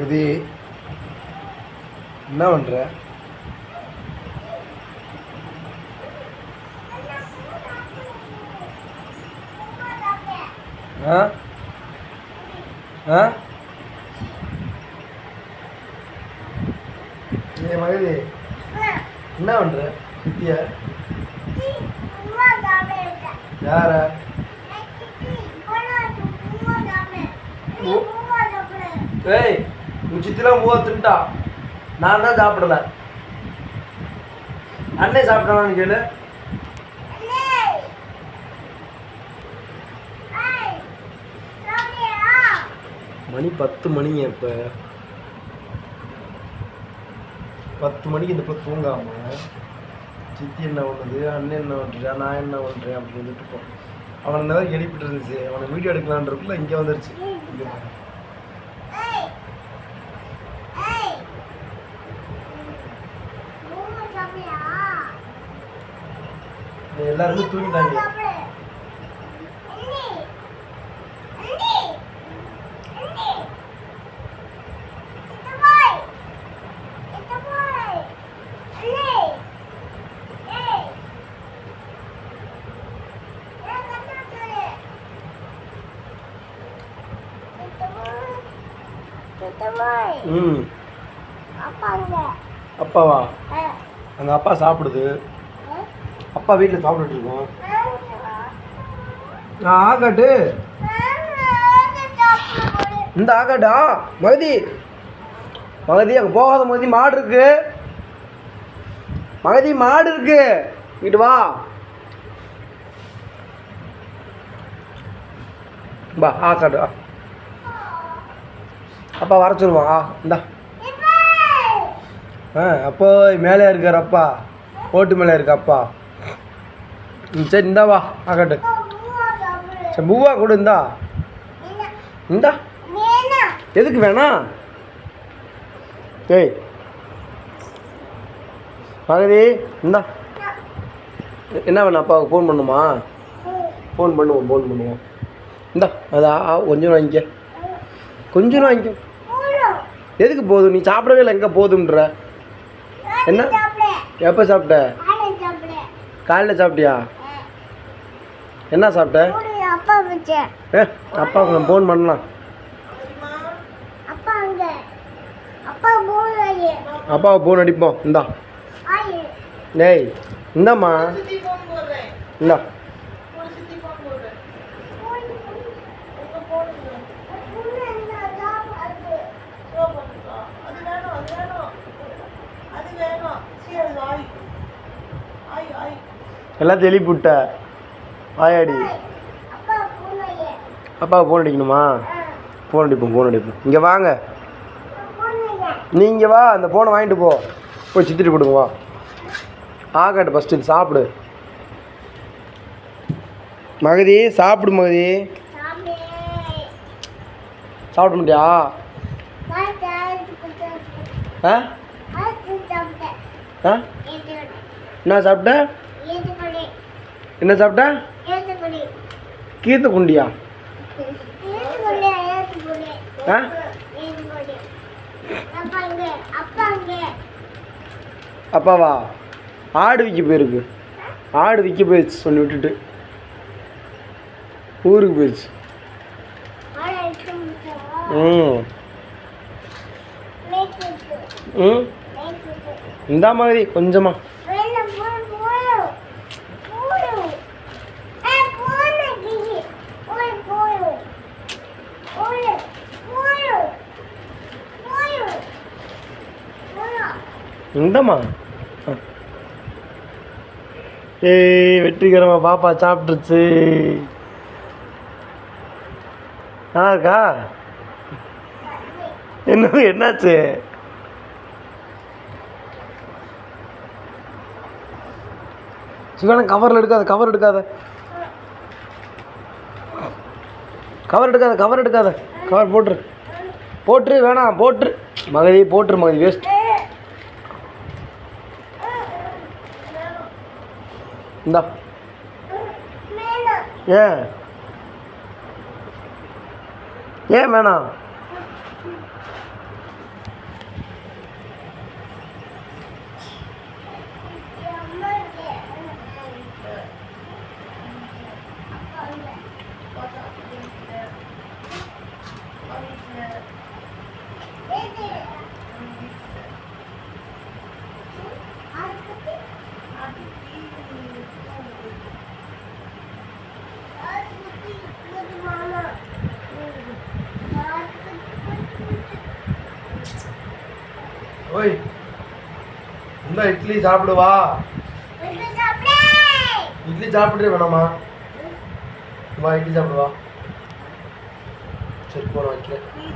இது என்ன பண்ணுற? ஆ ஆ ஏ மகிழி என்ன பண்ணுற? சித்தியா யார? ஏய் உன் சித்திலாம் மூவா தின்ட்டா, நான் தான் சாப்பிடல. அண்ணே சாப்பிட்டானு கேளு. மணி 10 மணிங்க. இப்போ 10 மணிக்கு இந்த இப்போ தூங்காம சித்தி என்ன பண்ணுது, அண்ணன் என்ன பண்ணுறா, நான் என்ன பண்ணுறேன் அப்படின்னு சொல்லிட்டு போ. அவனை இந்த மாதிரி எழுப்பிட்டு இருந்துச்சு. அவனை வீடியோ எடுக்கலான்றதுக்குள்ள இங்கே வந்துருச்சு. எல்லாருமே தூங்கிட்டாங்க. அப்பாவா? அங்க அப்பா சாப்பிடுது. அப்பா வீட்டில் சாப்பிட்டுட்டு இருக்கோம். ஆகாட்டு இந்த ஆகாட்டா மகதி மகதி அங்கே போகாத மகதி. மாடு இருக்கு மகதி, மாடு இருக்கு. இங்கிட்டு வா வா. ஆகாட்டு அப்பா வர சொல்லுவான். இந்தா அப்போ மேலே இருக்கார் அப்பா, ஓட்டு மேலே இருக்கு அப்பா. சரி இந்தா வா ஆகாட்டு. சரி பூவா கொடு. இந்தா இந்தா. எதுக்கு வேணாம்? ஏய் மகதி இந்தா. என்ன வேணும்? அப்பாவுக்கு ஃபோன் பண்ணுமா? ஃபோன் பண்ணுவோம். இந்தா அதா கொஞ்சம் வாங்கிக்க, கொஞ்சம் வாங்கிக்க. எதுக்கு போதும்? நீ சாப்பிடவே இல்லை. எங்கே போதும்ன்ற? என்ன எப்போ சாப்பிட்ட? காலையில் சாப்பிட்டியா? என்ன சாப்பிட்ட? அப்பாவுக்கு நான் ஃபோன் பண்ணலாம். அப்பாவுக்கு ஃபோன் அடிப்போம். இந்தா டேய் இந்தாம்மா இந்தா. எல்லாத்தையும் எழுப்பிவிட்ட வாயாடி. அப்பாவுக்கு ஃபோன் அடிக்கணுமா? ஃபோன் அடிப்போம். இங்கே வாங்க, நீங்கள் வா. அந்த ஃபோனை வாங்கிட்டு போய் சித்திட்டு கொடுங்க வா. ஆகாட்டு ஃபஸ்ட்டு இது சாப்பிடு. மகதி சாப்பிடு. மகதி சாப்பிட முடியா? என்ன சாப்பிட்ட? என்ன சாப்பிட்ட? கீர்த்த குண்டியா? அப்பாவா? ஆடு விற்க போயிருக்கு. ஆடு விற்க போயிடுச்சு. சொல்லி விட்டுட்டு ஊருக்கு போயிடுச்சு. இந்த மாதிரி கொஞ்சமா இந்தம்மா. வெற்றிகரமாக பாப்பா சாப்பிட்டுருச்சு. நல்லா இருக்கா? என்னாச்சு? சிவானா கவர் எடுக்காத. கவர் போட்டுரு. வேணாம் போட்டுரு மகதி, போட்டுரு மகதி. வேஸ்ட். இந்தா. ஏன் வேணாம்? ஓய் இந்த இட்லி சாப்பிடுவா. இட்லி சாப்பிட்டு வேணாமா? வா இட்லி சாப்பிடுவா. சரி போகிறோம் வைக்கிறேன்.